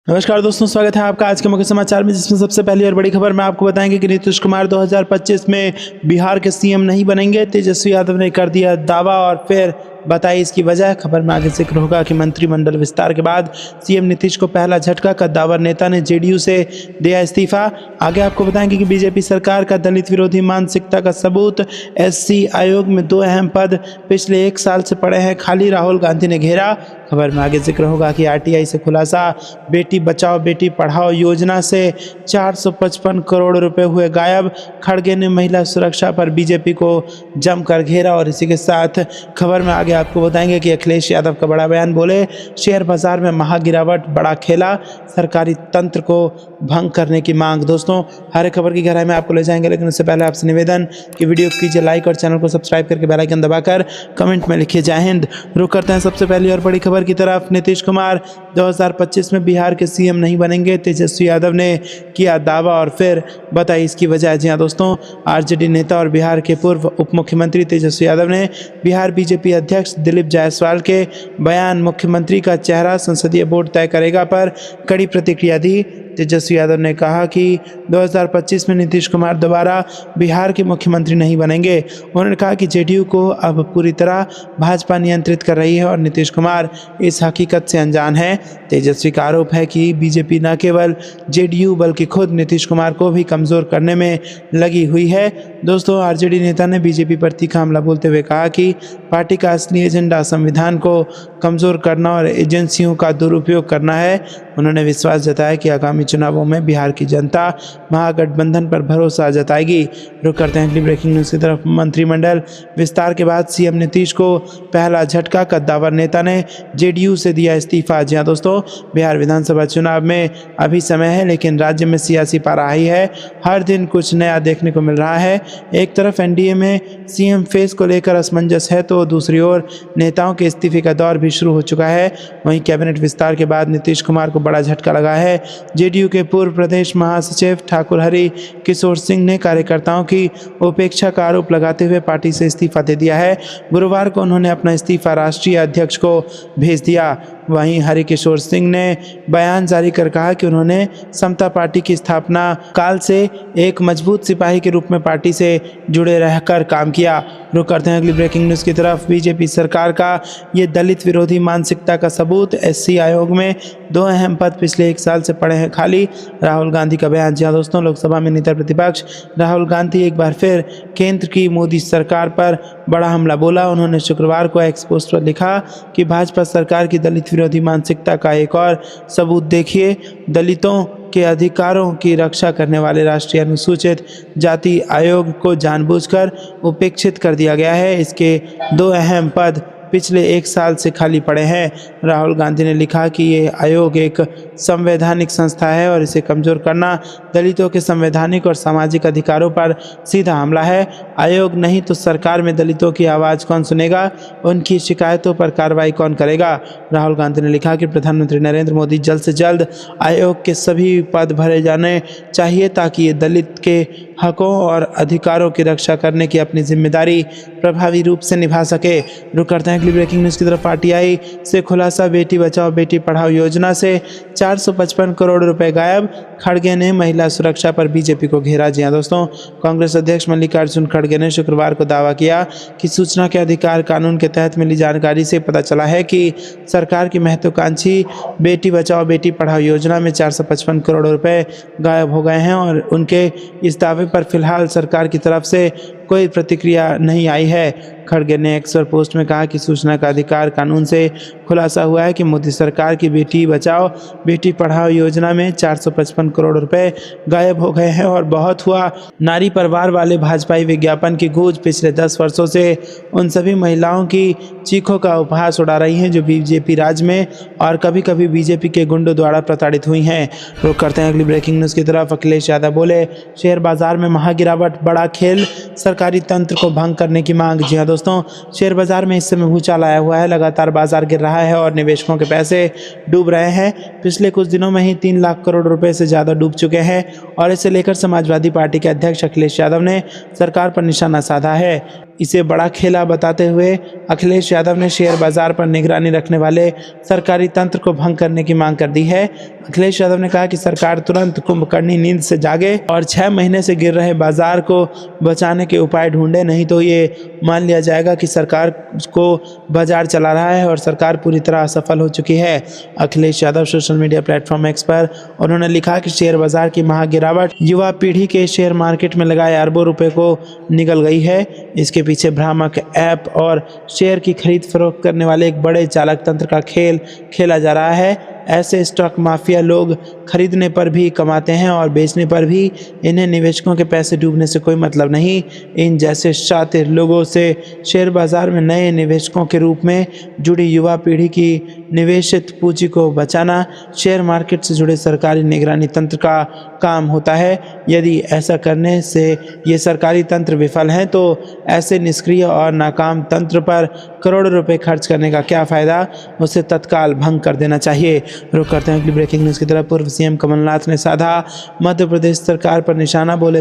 नमस्कार दोस्तों, स्वागत है आपका आज के मुख्य समाचार में, जिसमें सबसे पहली और बड़ी खबर में आपको बताएंगे कि नीतीश कुमार 2025 में बिहार के सीएम नहीं बनेंगे। तेजस्वी यादव ने कर दिया दावा और फिर बताई इसकी वजह। खबर में आगे जिक्र होगा कि मंत्रिमंडल विस्तार के बाद सीएम नीतीश को पहला झटका, कद्दावर नेता ने जेडीयू से दिया इस्तीफा। आगे आपको बताएंगे कि बीजेपी सरकार का दलित विरोधी मानसिकता का सबूत, एससी आयोग में 2 अहम पद पिछले 1 साल से पड़े हैं खाली, राहुल गांधी ने घेरा। खबर में आगे जिक्र होगा कि आरटीआई से खुलासा, बेटी बचाओ बेटी पढ़ाओ योजना से 455 करोड़ रुपए हुए गायब। खड़गे ने महिला सुरक्षा पर बीजेपी को जमकर घेरा। और इसी के साथ खबर में आगे आपको बताएंगे कि अखिलेश यादव का बड़ा बयान, बोले शेयर बाजार में महागिरावट बड़ा खेला, सरकारी तंत्र को भंग करने की मांग। दोस्तों, हर एक खबर की गहराई में आपको ले जाएंगे, लेकिन उससे पहले आपसे निवेदन कि वीडियो कीजिए लाइक और चैनल को सब्सक्राइब करके बेल आइकन दबाकर कमेंट में लिखिए जय हिंद। रुक करते हैं सबसे पहली और बड़ी खबर की तरफ। नीतीश कुमार 2025 में बिहार के सीएम नहीं बनेंगे, तेजस्वी यादव ने किया दावा और फिर बताई इसकी वजह। जी हां दोस्तों, आरजेडी नेता और बिहार के पूर्व उप मुख्यमंत्री तेजस्वी यादव ने बिहार बीजेपी अध्यक्ष दिलीप जायसवाल के बयान मुख्यमंत्री का चेहरा संसदीय बोर्ड तय करेगा पर कड़ी प्रतिक्रिया दी। तेजस्वी यादव ने कहा कि 2025 में नीतीश कुमार दोबारा बिहार के मुख्यमंत्री नहीं बनेंगे। उन्होंने कहा कि जेडीयू को अब पूरी तरह भाजपा नियंत्रित कर रही है और नीतीश कुमार इस हकीकत से अनजान है। तेजस्वी का आरोप है कि बीजेपी न केवल जेडीयू बल्कि खुद नीतीश कुमार को भी कमज़ोर करने में लगी हुई है। दोस्तों, आरजेडी नेता ने बीजेपी पर तीखा हमला बोलते हुए कहा कि पार्टी का असली एजेंडा संविधान को कमज़ोर करना और एजेंसियों का दुरुपयोग करना है। उन्होंने विश्वास जताया कि आगामी चुनावों में बिहार की जनता महागठबंधन पर भरोसा जताएगी। रुक करते हैं अगली ब्रेकिंग न्यूज़ की तरफ। मंत्रिमंडल विस्तार के बाद सीएम नीतीश को पहला झटका, कद्दावर नेता ने जेडीयू से दिया इस्तीफा। जी हां दोस्तों, बिहार विधानसभा चुनाव में अभी समय है, लेकिन राज्य में सियासी पारा हाई है। हर दिन कुछ नया देखने को मिल रहा है। एक तरफ एनडीए में सीएम फेस को लेकर असमंजस है, तो दूसरी ओर नेताओं के इस्तीफे का दौर भी शुरू हो चुका है। वहीं कैबिनेट विस्तार के बाद नीतीश कुमार को बड़ा झटका लगा है। जेडीयू के पूर्व प्रदेश महासचिव ठाकुर हरि किशोर सिंह ने कार्यकर्ताओं की उपेक्षा का आरोप लगाते हुए पार्टी से इस्तीफा दे दिया है। गुरुवार को उन्होंने अपना इस्तीफा राष्ट्रीय अध्यक्ष को भेज दिया। वहीं हरिकिशोर सिंह ने बयान जारी कर कहा कि उन्होंने समता पार्टी की स्थापना काल से एक मजबूत सिपाही के रूप में पार्टी से जुड़े रहकर काम किया। रुक करते हैं अगली ब्रेकिंग न्यूज़ की तरफ। बीजेपी सरकार का ये दलित विरोधी मानसिकता का सबूत, एससी आयोग में 2 अहम पद पिछले 1 साल से पड़े हैं खाली, राहुल गांधी का बयान। जी हां दोस्तों, लोकसभा में नेता प्रतिपक्ष राहुल गांधी एक बार फिर केंद्र की मोदी सरकार पर बड़ा हमला बोला। उन्होंने शुक्रवार को एक्स पोस्ट पर लिखा कि भाजपा सरकार की दलित विरोधी मानसिकता का एक और सबूत देखिए। दलितों के अधिकारों की रक्षा करने वाले राष्ट्रीय अनुसूचित जाति आयोग को जानबूझकर उपेक्षित कर दिया गया है। इसके 2 अहम पद पिछले 1 साल से खाली पड़े हैं। राहुल गांधी ने लिखा कि ये आयोग एक संवैधानिक संस्था है और इसे कमज़ोर करना दलितों के संवैधानिक और सामाजिक अधिकारों पर सीधा हमला है। आयोग नहीं तो सरकार में दलितों की आवाज़ कौन सुनेगा, उनकी शिकायतों पर कार्रवाई कौन करेगा। राहुल गांधी ने लिखा कि प्रधानमंत्री नरेंद्र मोदी जल्द से जल्द आयोग के सभी पद भरे जाने चाहिए ताकि ये दलित के हकों और अधिकारों की रक्षा करने की अपनी जिम्मेदारी प्रभावी रूप से निभा सके। रुक करते हैं अगली ब्रेकिंग न्यूज़ की तरफ। आरटीआई से खुलासा, बेटी बचाओ बेटी पढ़ाओ योजना से 455 करोड़ रुपए गायब। खड़गे ने महिला सुरक्षा पर बीजेपी को घेरा। जी हां दोस्तों, कांग्रेस अध्यक्ष मल्लिकार्जुन खड़गे ने शुक्रवार को दावा किया कि सूचना के अधिकार कानून के तहत मिली जानकारी से पता चला है कि सरकार की महत्वाकांक्षी बेटी बचाओ बेटी पढ़ाओ योजना में 455 करोड़ रुपए गायब हो गए हैं और उनके इस दावे पर फिलहाल सरकार की तरफ से कोई प्रतिक्रिया नहीं आई है। खड़गे ने एक्स पर पोस्ट में कहा कि सूचना का अधिकार कानून से खुलासा हुआ है कि मोदी सरकार की बेटी बचाओ बेटी पढ़ाओ योजना में 455 करोड़ रुपए गायब हो गए हैं और बहुत हुआ। नारी परिवार वाले भाजपाई विज्ञापन की गूंज पिछले 10 वर्षों से उन सभी महिलाओं की चीखों का उपहास उड़ा रही हैं जो बीजेपी राज में और कभी कभी बीजेपी के गुंडों द्वारा प्रताड़ित हुई हैं। रुक करते हैं अगली ब्रेकिंग न्यूज़ की तरफ। अखिलेश यादव बोले शेयर बाजार में महागिरावट बड़ा खेल, सरकारी तंत्र को भंग करने की मांग। जी हां दोस्तों, शेयर बाजार में इस समय भूचाल आया हुआ है। लगातार बाजार गिर रहा है और निवेशकों के पैसे डूब रहे हैं। पिछले कुछ दिनों में ही 3 लाख करोड़ रुपए से ज़्यादा डूब चुके हैं और इसे लेकर समाजवादी पार्टी के अध्यक्ष अखिलेश यादव ने सरकार पर निशाना साधा है। इसे बड़ा खेला बताते हुए अखिलेश यादव ने शेयर बाजार पर निगरानी रखने वाले सरकारी तंत्र को भंग करने की मांग कर दी है। अखिलेश यादव ने कहा कि सरकार तुरंत कुंभकर्णी नींद से जागे और 6 महीने से गिर रहे बाजार को बचाने के उपाय ढूंढे, नहीं तो ये मान लिया जाएगा कि सरकार को बाजार चला रहा है और सरकार पूरी तरह असफल हो चुकी है। Akhilesh Yadav social media platform x पर उन्होंने लिखा कि शेयर बाजार की महा गिरावट युवा पीढ़ी के शेयर मार्केट में लगाए अरबों रुपए को निगल गई है। इसके पीछे भ्रामक ऐप और शेयर की खरीद फरोख्त करने वाले एक बड़े चालक तंत्र का खेल खेला जा रहा है। ऐसे स्टॉक माफिया लोग खरीदने पर भी कमाते हैं और बेचने पर भी। इन्हें निवेशकों के पैसे डूबने से कोई मतलब नहीं। इन जैसे शातिर लोगों से शेयर बाजार में नए निवेशकों के रूप में जुड़ी युवा पीढ़ी की निवेशित पूंजी को बचाना शेयर मार्केट से जुड़े सरकारी निगरानी तंत्र का काम होता है। यदि ऐसा करने से ये सरकारी तंत्र विफल हैं तो ऐसे निष्क्रिय और नाकाम तंत्र पर करोड़ों रुपए खर्च करने का क्या फ़ायदा, उसे तत्काल भंग कर देना चाहिए। रुक करते हैं अगली ब्रेकिंग न्यूज़ की तरफ। पूर्व सीएम कमलनाथ ने साधा मध्य प्रदेश सरकार पर निशाना, बोले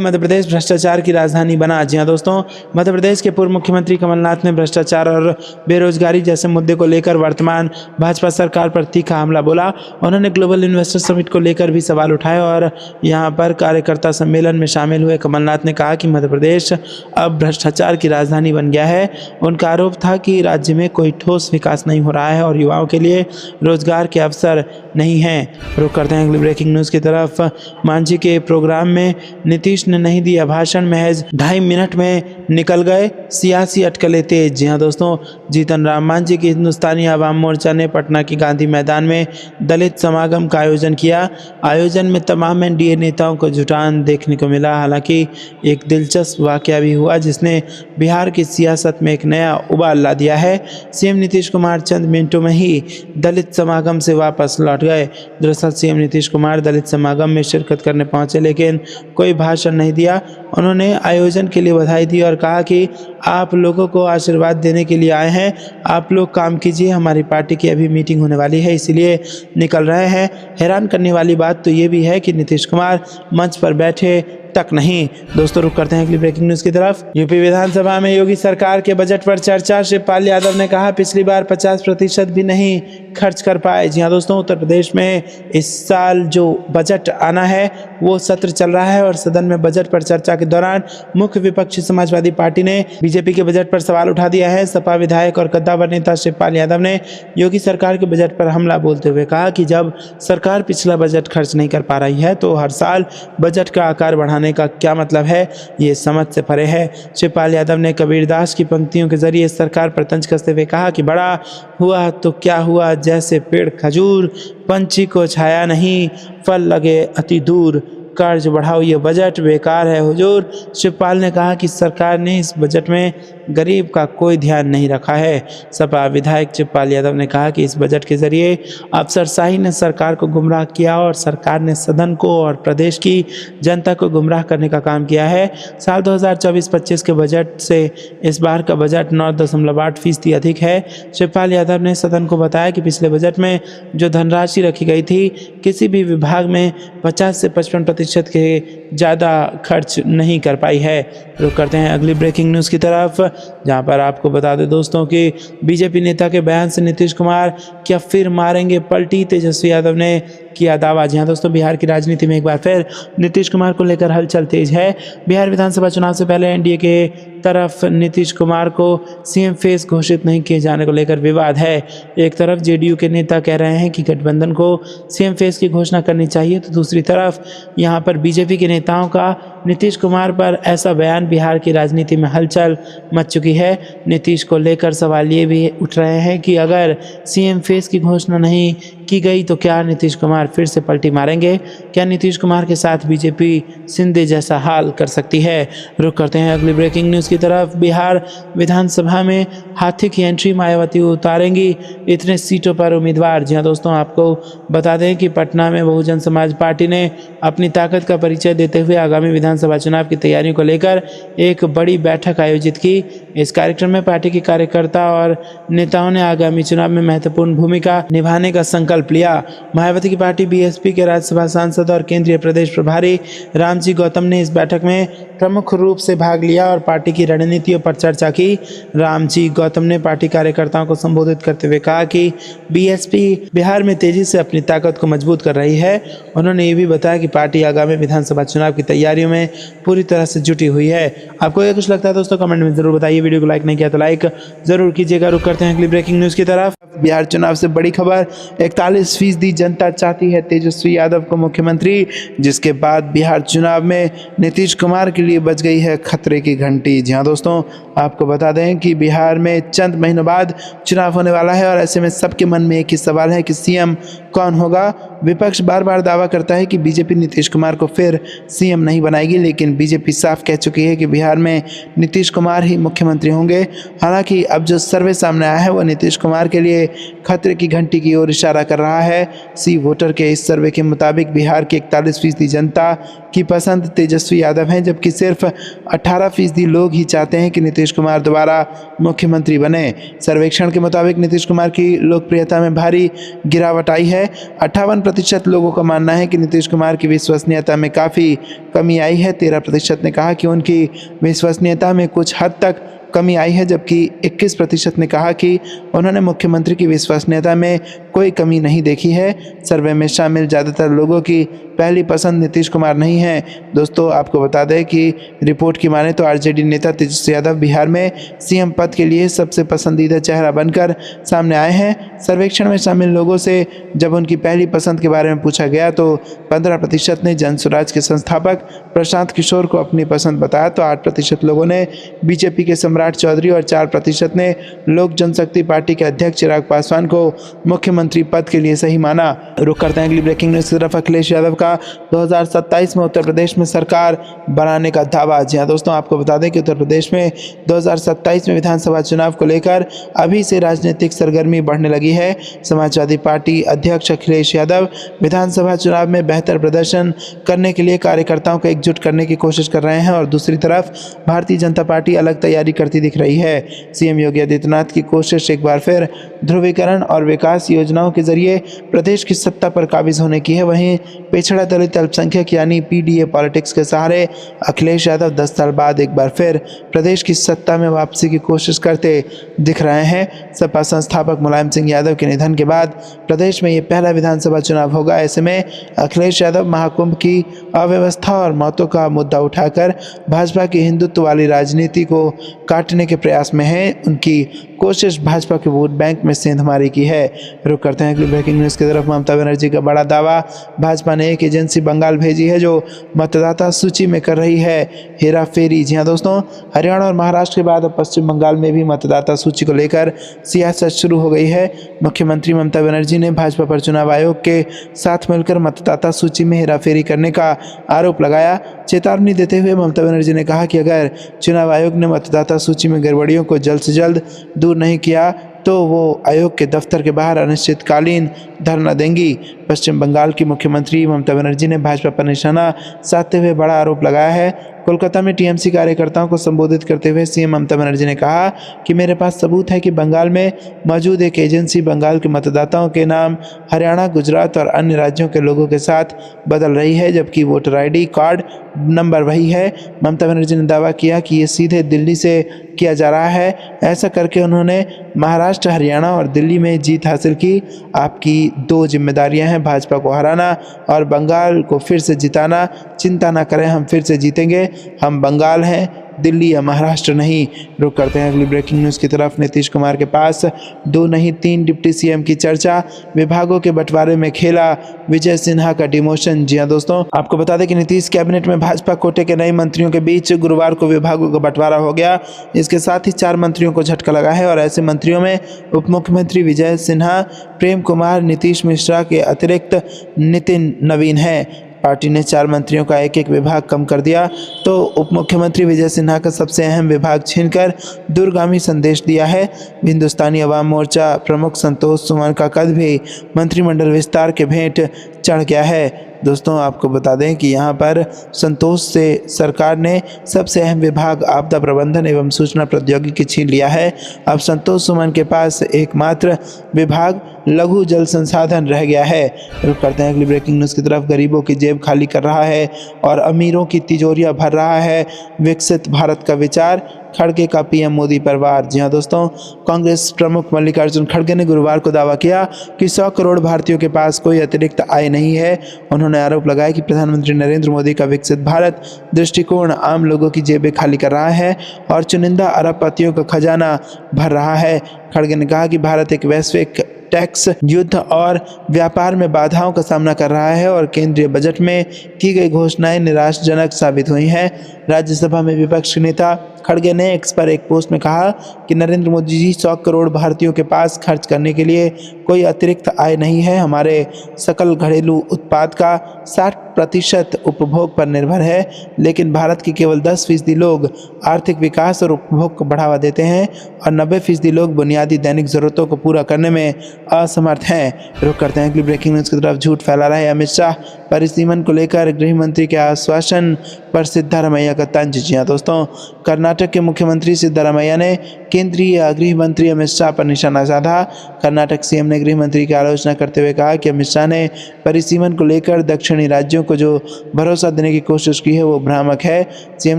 मध्य प्रदेश भ्रष्टाचार की राजधानी बना। जी हाँ दोस्तों, मध्य प्रदेश के पूर्व मुख्यमंत्री कमलनाथ ने भ्रष्टाचार और बेरोजगारी जैसे मुद्दे को लेकर वर्तमान भाजपा सरकार पर तीखा हमला बोला। उन्होंने ग्लोबल इन्वेस्टर समिट को लेकर भी सवाल उठाए और यहाँ पर कार्यकर्ता सम्मेलन में शामिल हुए कमलनाथ ने कहा कि मध्य प्रदेश अब भ्रष्टाचार की राजधानी बन गया है। उनका आरोप था कि राज्य में कोई ठोस विकास नहीं हो रहा है और युवाओं के लिए रोजगार के अवसर नहीं हैं। रुक करते हैं अगली ब्रेकिंग न्यूज़ की तरफ। मांझी के प्रोग्राम में नीतीश ने नहीं दिया भाषण, महज 2.5 मिनट में निकल गए सियासी अटकलें तेज। जी हाँ दोस्तों, जीतन राम मांझी की हिंदुस्तानी आवाम मोर्चा ने पटना की गांधी मैदान में दलित समागम का आयोजन किया। आयोजन में तमाम एनडीए नेताओं को जुटान देखने को मिला। हालांकि एक दिलचस्प वाकया भी हुआ जिसने बिहार की सियासत में एक नया उबाल ला दिया है। सीएम नीतीश कुमार चंद मिनटों में ही दलित समागम से वापस लौट गए। दरअसल सीएम नीतीश कुमार दलित समागम में शिरकत करने पहुंचे लेकिन कोई भाषण नहीं दिया। उन्होंने आयोजन के लिए बधाई दी और कहा कि आप लोगों को आशीर्वाद देने के लिए आए हैं, आप लोग काम कीजिए, हमारी पार्टी की अभी मीटिंग होने वाली है इसलिए निकल रहे हैं। हैरान करने वाली बात तो ये भी है कि नीतीश कुमार मंच पर बैठे तक नहीं। दोस्तों रुक करते हैं अगली ब्रेकिंग न्यूज़ की तरफ। यूपी विधानसभा में योगी सरकार के बजट पर चर्चा। शिवपाल यादव ने कहा पिछली बार 50% भी नहीं खर्च कर पाए। जी हाँ दोस्तों, उत्तर प्रदेश में इस साल जो बजट आना है वो सत्र चल रहा है और सदन में बजट पर चर्चा के दौरान मुख्य विपक्षी समाजवादी पार्टी ने बीजेपी के बजट पर सवाल उठा दिया है। सपा विधायक और कद्दावर नेता शिवपाल यादव ने योगी सरकार के बजट पर हमला बोलते हुए कहा कि जब सरकार पिछला बजट खर्च नहीं कर पा रही है तो हर साल बजट का आकार बढ़ाने का क्या मतलब है, ये समझ से परे है। शिवपाल यादव ने कबीरदास की पंक्तियों के जरिए सरकार पर तंज कसते हुए कहा कि बड़ा हुआ तो क्या हुआ, जैसे पेड़ खजूर, पंछी को छाया नहीं, फल लगे अति दूर, कर्ज बढ़ाओ ये बजट बेकार है हुजूर। शिवपाल ने कहा कि सरकार ने इस बजट में गरीब का कोई ध्यान नहीं रखा है। सपा विधायक शिवपाल यादव ने कहा कि इस बजट के जरिए अफसरशाही ने सरकार को गुमराह किया और सरकार ने सदन को और प्रदेश की जनता को गुमराह करने का काम किया है। साल 2024-25 के बजट से इस बार का बजट 9.8% अधिक है। शिवपाल यादव ने सदन को बताया कि पिछले बजट में जो धनराशि रखी गई थी किसी भी विभाग में 50 से 55% के ज़्यादा खर्च नहीं कर पाई है। रुक करते हैं अगली ब्रेकिंग न्यूज़ की तरफ, जहां पर आपको बता दें दोस्तों कि बीजेपी नेता के बयान से नीतीश कुमार क्या फिर मारेंगे पलटी, तेजस्वी यादव ने किया दावा। जी हाँ दोस्तों, बिहार की राजनीति में एक बार फिर नीतीश कुमार को लेकर हलचल तेज है। बिहार विधानसभा चुनाव से पहले एनडीए के तरफ नीतीश कुमार को सीएम फेस घोषित नहीं किए जाने को लेकर विवाद है। एक तरफ जेडीयू के नेता कह रहे हैं कि गठबंधन को सीएम फेस की घोषणा करनी चाहिए, तो दूसरी तरफ यहाँ पर बीजेपी के नेताओं का नीतीश कुमार पर ऐसा बयान बिहार की राजनीति में हलचल मच चुकी है। नीतीश को लेकर सवाल ये भी उठ रहे हैं कि अगर सीएम फेस की घोषणा नहीं की गई तो क्या नीतीश कुमार फिर से पलटी मारेंगे, क्या नीतीश कुमार के साथ बीजेपी सिंधे जैसा हाल कर सकती है। रुक करते हैं अगली ब्रेकिंग न्यूज़ की तरफ। बिहार विधानसभा में हाथी की एंट्री, मायावती उतारेंगी इतने सीटों पर उम्मीदवार। जी हाँ दोस्तों, आपको बता दें कि पटना में बहुजन समाज पार्टी ने अपनी ताकत का परिचय देते हुए आगामी विधानसभा चुनाव की तैयारियों को लेकर एक बड़ी बैठक आयोजित की। इस कार्यक्रम में पार्टी के कार्यकर्ता और नेताओं ने आगामी चुनाव में महत्वपूर्ण भूमिका निभाने का संकल्प लिया। मायावती की पार्टी बीएसपी के राज्यसभा सांसद और केंद्रीय प्रदेश प्रभारी रामजी गौतम ने इस बैठक में प्रमुख रूप से भाग लिया और पार्टी की रणनीतियों पर चर्चा की। रामजी गौतम ने पार्टी कार्यकर्ताओं को संबोधित करते हुए कहा कि बीएसपी बिहार में तेजी से अपनी ताकत को मजबूत कर रही है। उन्होंने ये भी बताया कि पार्टी आगामी विधानसभा चुनाव की तैयारियों में पूरी तरह से जुटी हुई है। आपको ये कुछ लगता है दोस्तों, कमेंट में जरूर बताइए। वीडियो को लाइक नहीं किया तो लाइक जरूर कीजिएगा। रुक करते हैं अगली ब्रेकिंग न्यूज़ की तरफ। बिहार चुनाव से बड़ी खबर, 41% जनता चाहती है तेजस्वी यादव को मुख्यमंत्री, जिसके बाद बिहार चुनाव में नीतीश कुमार के लिए बज गई है खतरे की घंटी। जी हाँ दोस्तों, आपको बता दें कि बिहार में चंद महीनों बाद चुनाव होने वाला है और ऐसे में सबके मन में एक ही सवाल है कि सीएम कौन होगा। विपक्ष बार बार दावा करता है कि बीजेपी नीतीश कुमार को फिर सीएम नहीं बनाएगी, लेकिन बीजेपी साफ कह चुकी है कि बिहार में नीतीश कुमार ही मुख्यमंत्री होंगे। हालांकि अब जो सर्वे सामने आया है वो नीतीश कुमार के लिए खतरे की घंटी की ओर इशारा कर रहा है। सी वोटर के इस सर्वे के मुताबिक बिहार की 41% जनता की पसंद तेजस्वी यादव है, जबकि सिर्फ 18% लोग ही चाहते हैं कि नीतीश कुमार दोबारा मुख्यमंत्री बने। सर्वेक्षण के मुताबिक नीतीश कुमार की लोकप्रियता में भारी गिरावट आई है। 58% लोगों का मानना है कि नीतीश कुमार की विश्वसनीयता में काफ़ी कमी आई है। 13% ने कहा कि उनकी विश्वसनीयता में कुछ हद तक कमी आई है, जबकि 21% ने कहा कि उन्होंने मुख्यमंत्री की विश्वसनीयता में कोई कमी नहीं देखी है। सर्वे में शामिल ज़्यादातर लोगों की पहली पसंद नीतीश कुमार नहीं है। दोस्तों, आपको बता दें कि रिपोर्ट की माने तो आरजेडी नेता तेजस्वी यादव बिहार में सीएम पद के लिए सबसे पसंदीदा चेहरा बनकर सामने आए हैं। सर्वेक्षण में शामिल लोगों से जब उनकी पहली पसंद के बारे में पूछा गया तो 15% ने जनसुराज के संस्थापक प्रशांत किशोर को अपनी पसंद बताया, तो 8% लोगों ने बीजेपी के सम्राट चौधरी और 4% ने लोक जनशक्ति पार्टी के अध्यक्ष चिराग पासवान को मुख्यमंत्री पद के लिए सही माना। रुक करते हैं अगली ब्रेकिंग न्यूज़ की तरफ। अखिलेश यादव का 2027 में उत्तर प्रदेश में सरकार बनाने का दावा। जी हाँ दोस्तों, आपको बता दें कि उत्तर प्रदेश में 2027 में विधानसभा चुनाव को लेकर अभी से राजनीतिक सरगर्मी बढ़ने लगी है। समाजवादी पार्टी अध्यक्ष अखिलेश यादव विधानसभा चुनाव में बेहतर प्रदर्शन करने के लिए कार्यकर्ताओं को एकजुट करने की कोशिश कर रहे हैं और दूसरी तरफ भारतीय जनता पार्टी अलग तैयारी करती दिख रही है। सीएम योगी आदित्यनाथ की कोशिश एक बार फिर ध्रुवीकरण और विकास योजनाओं के जरिए प्रदेश की सत्ता पर काबिज होने की है। वहीं पिछड़ा दलित अल्पसंख्यक यानी पीडीए पॉलिटिक्स के सहारे अखिलेश यादव 10 साल बाद एक बार फिर प्रदेश की सत्ता में वापसी की कोशिश करते दिख रहे हैं। सपा संस्थापक मुलायम सिंह यादव के निधन के बाद प्रदेश में ये पहला विधानसभा चुनाव होगा। ऐसे में अखिलेश यादव महाकुंभ की अव्यवस्था और मौतों का मुद्दा उठाकर भाजपा की हिंदुत्व वाली राजनीति को काटने के प्रयास में है। उनकी कोशिश भाजपा के वोट बैंक में सेंधमारी की है। रुक करते हैं अगली ब्रेकिंग न्यूज़ की तरफ। ममता बनर्जी का बड़ा दावा, भाजपा ने एक एजेंसी बंगाल भेजी है जो मतदाता सूची में कर रही है हेरा फेरी। जी हाँ दोस्तों, हरियाणा और महाराष्ट्र के बाद अब पश्चिम बंगाल में भी मतदाता सूची को लेकर सियासत शुरू हो गई है। मुख्यमंत्री ममता बनर्जी ने भाजपा पर चुनाव आयोग के साथ मिलकर मतदाता सूची में हेराफेरी करने का आरोप लगाया। चेतावनी देते हुए ममता बनर्जी ने कहा कि अगर चुनाव आयोग ने मतदाता सूची में गड़बड़ियों को जल्द से जल्द दूर नहीं किया तो वो आयोग के दफ्तर के बाहर अनिश्चितकालीन धरना देंगी। पश्चिम बंगाल की मुख्यमंत्री ममता बनर्जी ने भाजपा पर निशाना साधते हुए बड़ा आरोप लगाया है। कोलकाता में टीएमसी कार्यकर्ताओं को संबोधित करते हुए सीएम ममता बनर्जी ने कहा कि मेरे पास सबूत है कि बंगाल में मौजूद एक एजेंसी बंगाल के मतदाताओं के नाम हरियाणा, गुजरात और अन्य राज्यों के लोगों के साथ बदल रही है, जबकि वोटर आईडी कार्ड नंबर वही है। ममता बनर्जी ने दावा किया कि ये सीधे दिल्ली से किया जा रहा है। ऐसा करके उन्होंने महाराष्ट्र, हरियाणा और दिल्ली में जीत हासिल की। आपकी 2 जिम्मेदारियां हैं, भाजपा को हराना और बंगाल को फिर से जिताना। चिंता ना करें, हम फिर से जीतेंगे। हम बंगाल हैं, दिल्ली या महाराष्ट्र नहीं। रुक करते हैं अगली ब्रेकिंग न्यूज़ की तरफ। नीतीश कुमार के पास 2 नहीं 3 डिप्टी सीएम की चर्चा, विभागों के बंटवारे में खेला विजय सिन्हा का डिमोशन। जी हाँ दोस्तों, आपको बता दें कि नीतीश कैबिनेट में भाजपा कोटे के नए मंत्रियों के बीच गुरुवार को विभागों का बंटवारा हो गया। इसके साथ ही 4 मंत्रियों को झटका लगा है और ऐसे मंत्रियों में उप मुख्यमंत्री विजय सिन्हा, प्रेम कुमार, नीतीश मिश्रा के अतिरिक्त नितिन नवीन है। पार्टी ने 4 मंत्रियों का एक विभाग कम कर दिया तो उप मुख्यमंत्री विजय सिन्हा का सबसे अहम विभाग छीनकर दूरगामी संदेश दिया है। हिंदुस्तानी अवाम मोर्चा प्रमुख संतोष सुमन का कद भी मंत्रिमंडल विस्तार के भेंट चढ़ गया है। दोस्तों आपको बता दें कि यहाँ पर संतोष से सरकार ने सबसे अहम विभाग आपदा प्रबंधन एवं सूचना प्रौद्योगिकी छीन लिया है। अब संतोष सुमन के पास एकमात्र विभाग लघु जल संसाधन रह गया है। रुक करते हैं अगली ब्रेकिंग न्यूज़ की तरफ। गरीबों की जेब खाली कर रहा है और अमीरों की तिजोरियां भर रहा है विकसित भारत का विचार, खड़गे का पीएम मोदी पर वार। जी हाँ दोस्तों, कांग्रेस प्रमुख मल्लिकार्जुन खड़गे ने गुरुवार को दावा किया कि 100 करोड़ भारतीयों के पास कोई अतिरिक्त आय नहीं है। उन्होंने आरोप लगाया कि प्रधानमंत्री नरेंद्र मोदी का विकसित भारत दृष्टिकोण आम लोगों की जेबें खाली कर रहा है और चुनिंदा अरबपतियों का खजाना भर रहा है। खड़गे ने कहा कि भारत एक वैश्विक टैक्स युद्ध और व्यापार में बाधाओं का सामना कर रहा है और केंद्रीय बजट में की गई घोषणाएं निराशाजनक साबित हुई हैं। राज्यसभा में विपक्ष के नेता खड़गे ने एक्स पर एक पोस्ट में कहा कि नरेंद्र मोदी जी 100 करोड़ भारतीयों के पास खर्च करने के लिए कोई अतिरिक्त आय नहीं है। हमारे सकल घरेलू उत्पाद का 60% उपभोग पर निर्भर है, लेकिन भारत के केवल 10% लोग आर्थिक विकास और उपभोग को बढ़ावा देते हैं और 90% लोग बुनियादी दैनिक जरूरतों को पूरा करने में असमर्थ हैं। रुक करते हैं अगली ब्रेकिंग न्यूज़ की तरफ। झूठ फैला रहे अमित शाह, परिसीमन को लेकर गृह मंत्री के आश्वासन पर सिद्धारमैया का तंज। जी हाँ दोस्तों, कर्नाटक के मुख्यमंत्री सिद्धारमैया ने केंद्रीय गृह मंत्री अमित शाह पर निशाना साधा। कर्नाटक सीएम ने गृह मंत्री की आलोचना करते हुए कहा कि अमित शाह ने परिसीमन को लेकर दक्षिणी राज्यों को जो भरोसा देने की कोशिश की है वो भ्रामक है। सीएम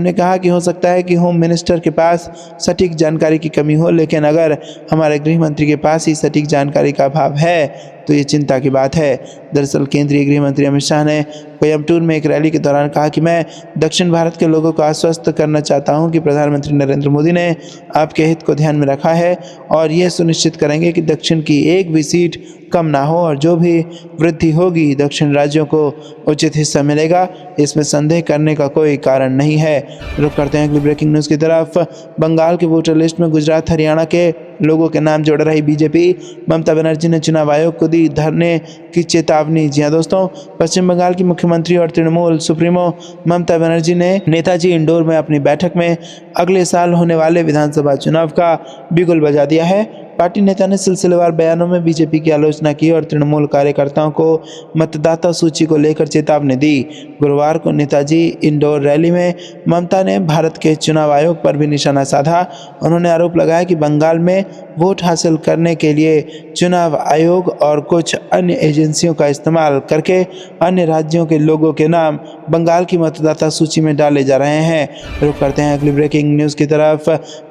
ने कहा कि हो सकता है कि होम मिनिस्टर के पास सटीक जानकारी की कमी हो, लेकिन अगर हमारे गृह मंत्री के पास ही सटीक जानकारी का अभाव है तो ये चिंता की बात है। दरअसल केंद्रीय गृह मंत्री अमित शाह ने कोयम्बटूर में एक रैली के दौरान कहा कि मैं दक्षिण भारत के लोगों को आश्वस्त करना चाहता हूं कि प्रधानमंत्री नरेंद्र मोदी ने आपके हित को ध्यान में रखा है और ये सुनिश्चित करेंगे कि दक्षिण की एक भी सीट कम ना हो और जो भी वृद्धि होगी दक्षिण राज्यों को उचित हिस्सा मिलेगा, इसमें संदेह करने का कोई कारण नहीं है। रुक करते हैं अगली ब्रेकिंग न्यूज़ की तरफ। बंगाल के वोटर लिस्ट में गुजरात हरियाणा के लोगों के नाम जोड़ रही बीजेपी, ममता बनर्जी ने चुनाव आयोग को दी धरने की चेतावनी। जी हाँ दोस्तों, पश्चिम बंगाल की मुख्यमंत्री और तृणमूल सुप्रीमो ममता बनर्जी ने नेताजी इंडोर में अपनी बैठक में अगले साल होने वाले विधानसभा चुनाव का बिगुल बजा दिया है। पार्टी नेता ने सिलसिलेवार बयानों में बीजेपी की आलोचना की और तृणमूल कार्यकर्ताओं को मतदाता सूची को लेकर चेतावनी दी। गुरुवार को नेताजी इंडोर रैली में ममता ने भारत के चुनाव आयोग पर भी निशाना साधा। उन्होंने आरोप लगाया कि बंगाल में वोट हासिल करने के लिए चुनाव आयोग और कुछ अन्य एजेंसियों का इस्तेमाल करके अन्य राज्यों के लोगों के नाम बंगाल की मतदाता सूची में डाले जा रहे हैं। रुक करते हैं अगली ब्रेकिंग न्यूज़ की तरफ।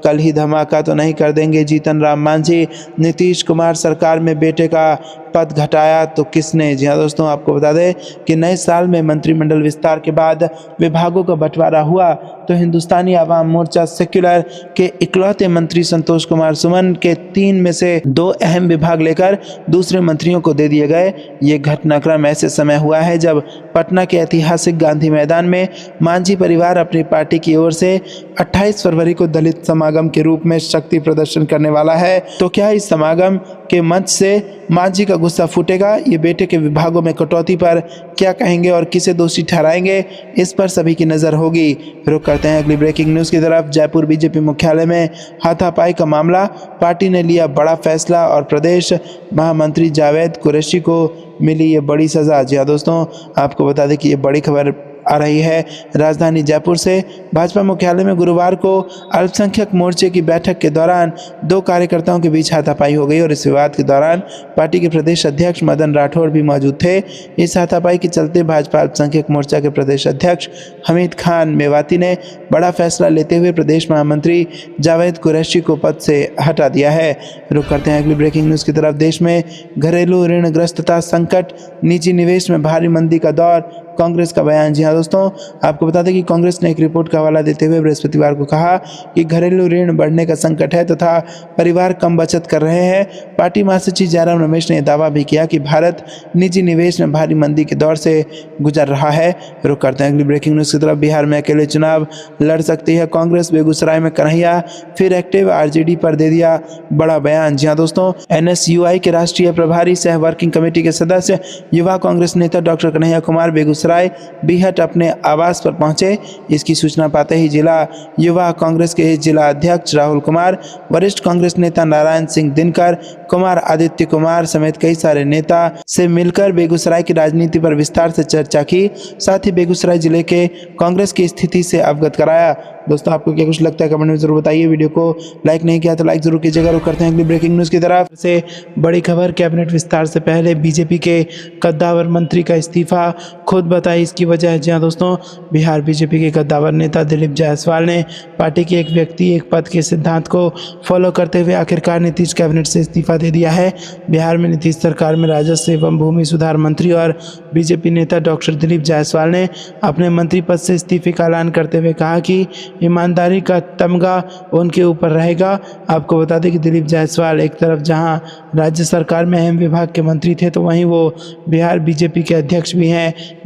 कल ही धमाका तो नहीं कर देंगे जीतन राम मांझी, नीतीश कुमार सरकार में बेटे का पद घटाया तो किसने। जी हाँ दोस्तों, आपको बता दें कि नए साल में मंत्रिमंडल विस्तार के बाद विभागों का बंटवारा हुआ तो हिंदुस्तानी आवाम मोर्चा सेक्युलर के इकलौते मंत्री संतोष कुमार सुमन के 3 में से 2 अहम विभाग लेकर दूसरे मंत्रियों को दे दिए गए। ये घटनाक्रम ऐसे समय हुआ है जब पटना के ऐतिहासिक गांधी मैदान में मांझी परिवार अपनी पार्टी की ओर से 28 फरवरी को दलित समागम के रूप में शक्ति प्रदर्शन करने वाला है। तो क्या इस समागम के मंच से मांझी का गुस्सा फूटेगा? ये बेटे के विभागों में कटौती पर क्या कहेंगे और किसे दोषी ठहराएंगे, इस पर सभी की नज़र होगी। रुक करते हैं अगली ब्रेकिंग न्यूज़ की तरफ। जयपुर बीजेपी मुख्यालय में हाथापाई का मामला, पार्टी ने लिया बड़ा फैसला और प्रदेश महामंत्री जावेद कुरैशी को मिली ये बड़ी सज़ा। जी हाँ दोस्तों, आपको बता दें कि ये बड़ी खबर आ रही है राजधानी जयपुर से। भाजपा मुख्यालय में गुरुवार को अल्पसंख्यक मोर्चे की बैठक के दौरान 2 कार्यकर्ताओं के बीच हाथापाई हो गई और इस विवाद के दौरान पार्टी के प्रदेश अध्यक्ष मदन राठौड़ भी मौजूद थे। इस हाथापाई के चलते भाजपा अल्पसंख्यक मोर्चा के प्रदेश अध्यक्ष हमीद खान मेवाती ने बड़ा फैसला लेते हुए प्रदेश महामंत्री जावेद कुरैशी को पद से हटा दिया है। रुक करते हैं अगली ब्रेकिंग न्यूज़ की तरफ। देश में घरेलू ऋणग्रस्तता संकट, निजी निवेश में भारी मंदी का दौर, कांग्रेस का बयान। जी हाँ दोस्तों, आपको बता दें कि कांग्रेस ने एक रिपोर्ट का हवाला देते हुए बृहस्पतिवार को कहा कि घरेलू ऋण बढ़ने का संकट है तथा परिवार कम बचत कर रहे हैं। पार्टी महासचिव जयराम रमेश ने दावा भी किया कि भारत निजी निवेश में भारी मंदी के दौर से गुजर रहा है। रुक करते हैं अगली ब्रेकिंग न्यूज़ की तरफ। बिहार में अकेले चुनाव लड़ सकती है कांग्रेस, बेगूसराय में कन्हैया फिर एक्टिव, आरजेडी पर दे दिया बड़ा बयान। जी हाँ दोस्तों, एनएसयूआई के राष्ट्रीय प्रभारी सह वर्किंग कमेटी के सदस्य युवा कांग्रेस नेता डॉक्टर कन्हैया कुमार बेगूसराय बेगूसराय बीहट अपने आवास पर पहुंचे। इसकी सूचना पाते ही जिला युवा कांग्रेस के जिला अध्यक्ष राहुल कुमार, वरिष्ठ कांग्रेस नेता नारायण सिंह दिनकर कुमार, आदित्य कुमार समेत कई सारे नेता से मिलकर बेगूसराय की राजनीति पर विस्तार से चर्चा की। साथ ही बेगूसराय जिले के कांग्रेस की स्थिति से अवगत कराया। दोस्तों, आपको क्या कुछ लगता है कमेंट में जरूर बताइए। वीडियो को लाइक नहीं किया तो लाइक जरूर कीजिएगा। और करते हैं अगली ब्रेकिंग न्यूज़ की तरफ से बड़ी खबर। कैबिनेट विस्तार से पहले बीजेपी के कद्दावर मंत्री का इस्तीफा, खुद बताई इसकी वजह। जी हाँ दोस्तों, बिहार बीजेपी के कद्दावर नेता दिलीप जायसवाल ने पार्टी के एक व्यक्ति एक पद के सिद्धांत को फॉलो करते हुए आखिरकार नीतीश कैबिनेट से इस्तीफा दे दिया है। बिहार में नीतीश सरकार में राजस्व एवं भूमि सुधार मंत्री और बीजेपी नेता डॉक्टर दिलीप जायसवाल ने अपने मंत्री पद से इस्तीफे का ऐलान करते हुए कहा कि ईमानदारी का तमगा उनके ऊपर रहेगा। आपको बता दें कि दिलीप जायसवाल एक तरफ जहां राज्य सरकार में अहम विभाग के मंत्री थे, तो वहीं वो बिहार बीजेपी के अध्यक्ष भी हैं।